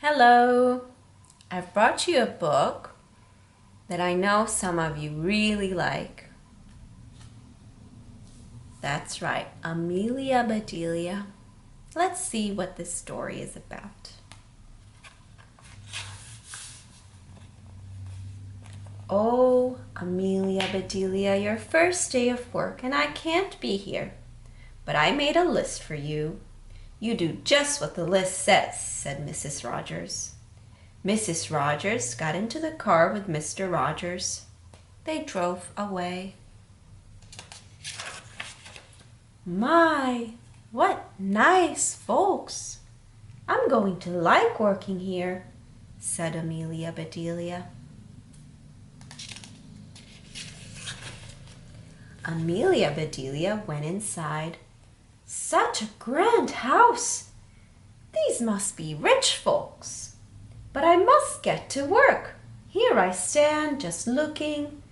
Hello, I've brought you a book that I know some of you really like. That's right, Amelia Bedelia. Let's see what this story is about. Oh, Amelia Bedelia, your first day of work and I can't be here. But I made a list for you. You do just what the list says, said Mrs. Rogers. Mrs. Rogers got into the car with Mr. Rogers. They drove away. My, what nice folks! I'm going to like working here, said Amelia Bedelia. Amelia Bedelia went inside. Such a grand house! These must be rich folks. But I must get to work. Here I stand just looking,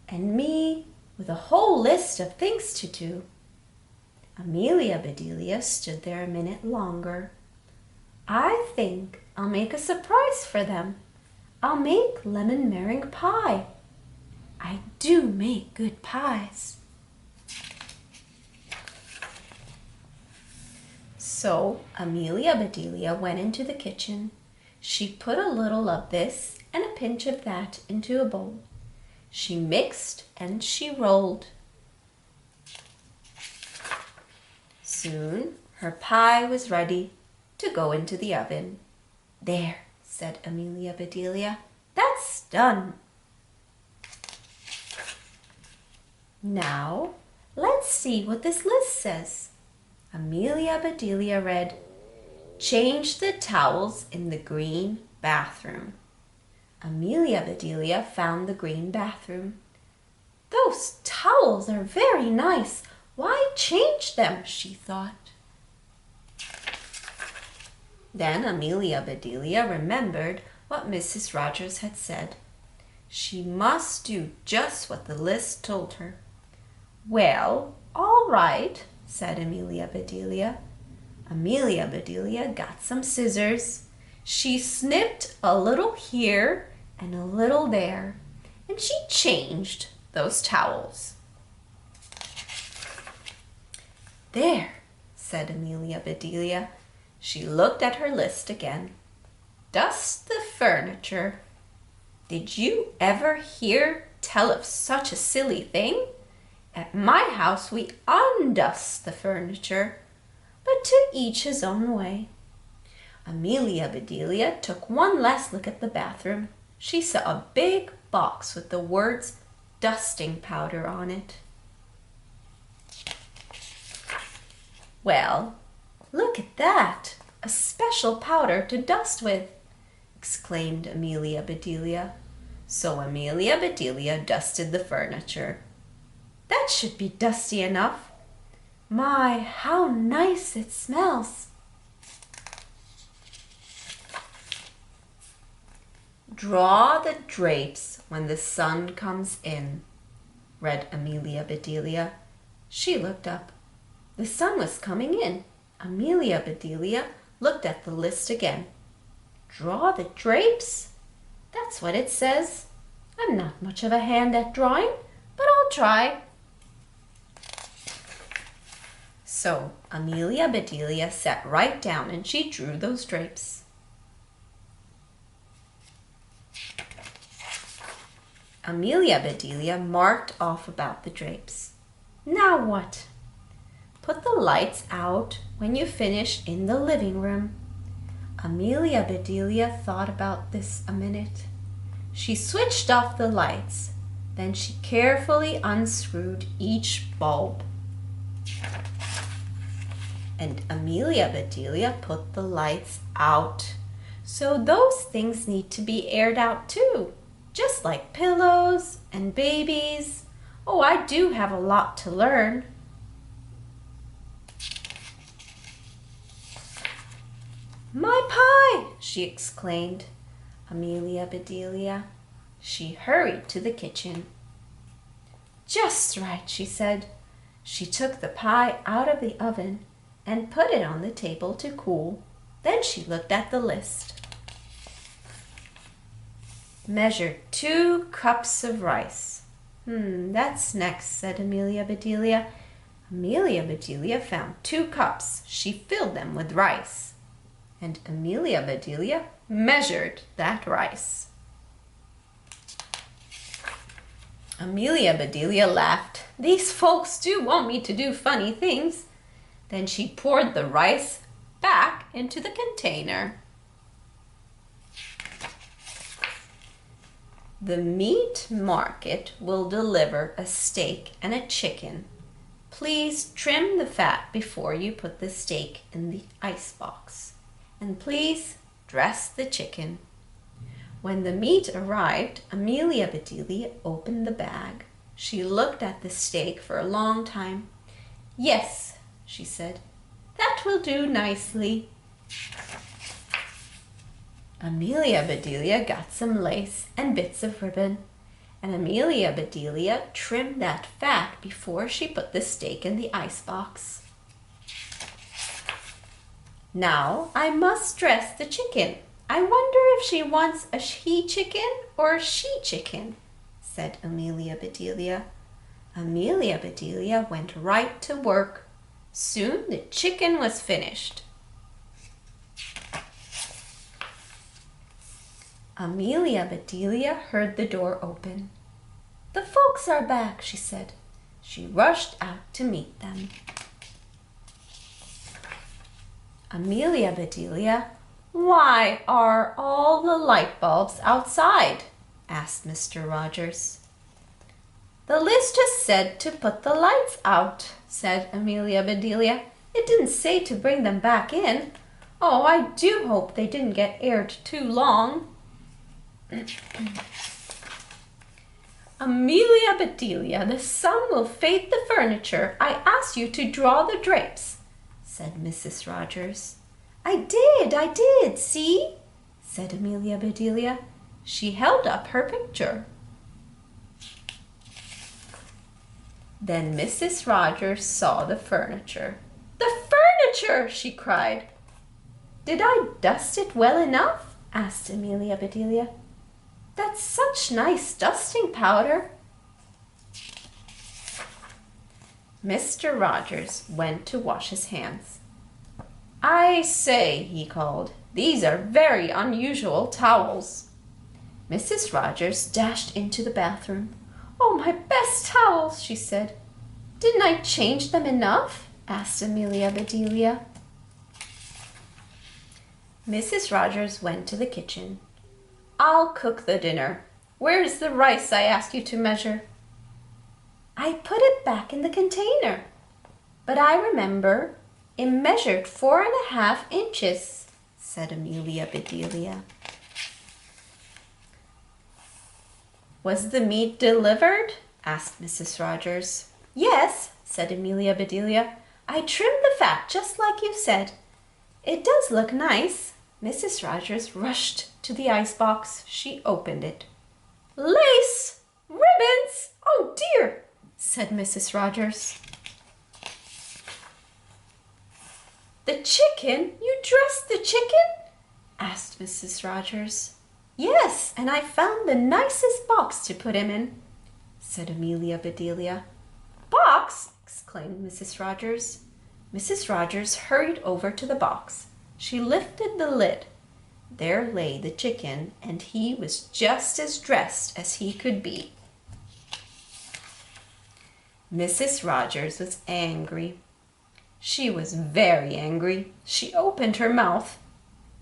and me with a whole list of things to do. Amelia Bedelia stood there a minute longer. I think I'll make a surprise for them. I'll make lemon meringue pie. I do make good pies. So Amelia Bedelia went into the kitchen. She put a little of this and a pinch of that into a bowl. She mixed and she rolled. Soon her pie was ready to go into the oven. There, said Amelia Bedelia, that's done. Now, let's see what this list says. Amelia Bedelia read, change the towels in the green bathroom. Amelia Bedelia found the green bathroom. Those towels are very nice. Why change them, she thought. Then Amelia Bedelia remembered what Mrs. Rogers had said. She must do just what the list told her. Well, all right, said Amelia Bedelia. Amelia Bedelia got some scissors. She snipped a little here and a little there, and she changed those towels. There, said Amelia Bedelia. She looked at her list again. Dust the furniture. Did you ever hear tell of such a silly thing? At my house we undust the furniture, but to each his own way. Amelia Bedelia took one last look at the bathroom. She saw a big box with the words dusting powder on it. Well, look at that, a special powder to dust with, exclaimed Amelia Bedelia. So Amelia Bedelia dusted the furniture. That should be dusty enough. My, how nice it smells. Draw the drapes when the sun comes in, read Amelia Bedelia. She looked up. The sun was coming in. Amelia Bedelia looked at the list again. Draw the drapes? That's what it says. I'm not much of a hand at drawing, but I'll try. So Amelia Bedelia sat right down and she drew those drapes. Amelia Bedelia marked off about the drapes. Now what? Put the lights out when you finish in the living room. Amelia Bedelia thought about this a minute. She switched off the lights. Then she carefully unscrewed each bulb. And Amelia Bedelia put the lights out. So those things need to be aired out too, just like pillows and babies. Oh, I do have a lot to learn. My pie, she exclaimed. Amelia Bedelia. She hurried to the kitchen. Just right, she said. She took the pie out of the oven and put it on the table to cool. Then she looked at the list. measured 2 cups of rice. That's next, said Amelia Bedelia. Amelia Bedelia found 2 cups. She filled them with rice. And Amelia Bedelia measured that rice. Amelia Bedelia laughed. These folks do want me to do funny things. Then she poured the rice back into the container. The meat market will deliver a steak and a chicken. Please trim the fat before you put the steak in the icebox. And please dress the chicken. When the meat arrived, Amelia Bedelia opened the bag. She looked at the steak for a long time. Yes, she said, that will do nicely. Amelia Bedelia got some lace and bits of ribbon, and Amelia Bedelia trimmed that fat before she put the steak in the icebox. Now I must dress the chicken. I wonder if she wants a he chicken or a she chicken, said Amelia Bedelia. Amelia Bedelia went right to work. Soon the chicken was finished. Amelia Bedelia heard the door open. The folks are back, she said. She rushed out to meet them. Amelia Bedelia, why are all the light bulbs outside? Asked Mr. Rogers. The list just said to put the lights out, said Amelia Bedelia. It didn't say to bring them back in. Oh, I do hope they didn't get aired too long. Amelia Bedelia, the sun will fade the furniture. I asked you to draw the drapes, said Mrs. Rogers. I did, see, said Amelia Bedelia. She held up her picture. Then Mrs. Rogers saw the furniture. The furniture, she cried. Did I dust it well enough? Asked Amelia Bedelia. That's such nice dusting powder. Mr. Rogers went to wash his hands. I say, he called, these are very unusual towels. Mrs. Rogers dashed into the bathroom. Oh, my best towels, she said. Didn't I change them enough? Asked Amelia Bedelia. Mrs. Rogers went to the kitchen. I'll cook the dinner. Where's the rice I asked you to measure? I put it back in the container. But I remember it measured 4.5 inches, said Amelia Bedelia. Was the meat delivered? Asked Mrs. Rogers. Yes, said Amelia Bedelia. I trimmed the fat just like you said. It does look nice. Mrs. Rogers rushed to the icebox. She opened it. Lace! Ribbons! Oh dear, said Mrs. Rogers. The chicken? You dressed the chicken? Asked Mrs. Rogers. Yes, and I found the nicest box to put him in, said Amelia Bedelia. Box? Exclaimed Mrs. Rogers. Mrs. Rogers hurried over to the box. She lifted the lid. There lay the chicken, and he was just as dressed as he could be. Mrs. Rogers was angry. She was very angry. She opened her mouth.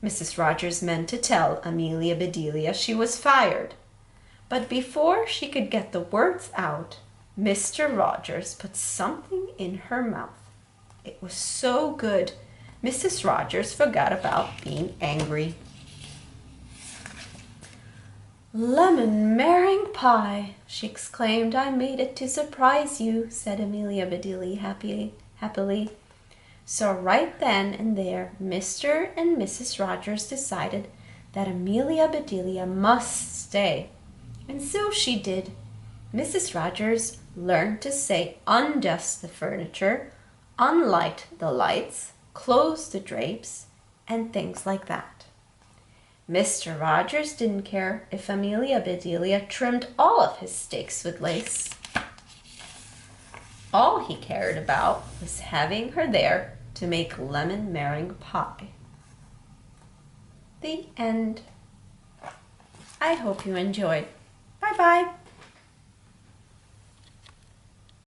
Mrs. Rogers meant to tell Amelia Bedelia she was fired. But before she could get the words out, Mr. Rogers put something in her mouth. It was so good, Mrs. Rogers forgot about being angry. Lemon meringue pie, she exclaimed. I made it to surprise you, said Amelia Bedelia happily. So right then and there, Mr. and Mrs. Rogers decided that Amelia Bedelia must stay. And so she did. Mrs. Rogers learned to say undust the furniture, unlight the lights, close the drapes, and things like that. Mr. Rogers didn't care if Amelia Bedelia trimmed all of his steaks with lace. All he cared about was having her there to make lemon meringue pie. The end. I hope you enjoyed. Bye-bye.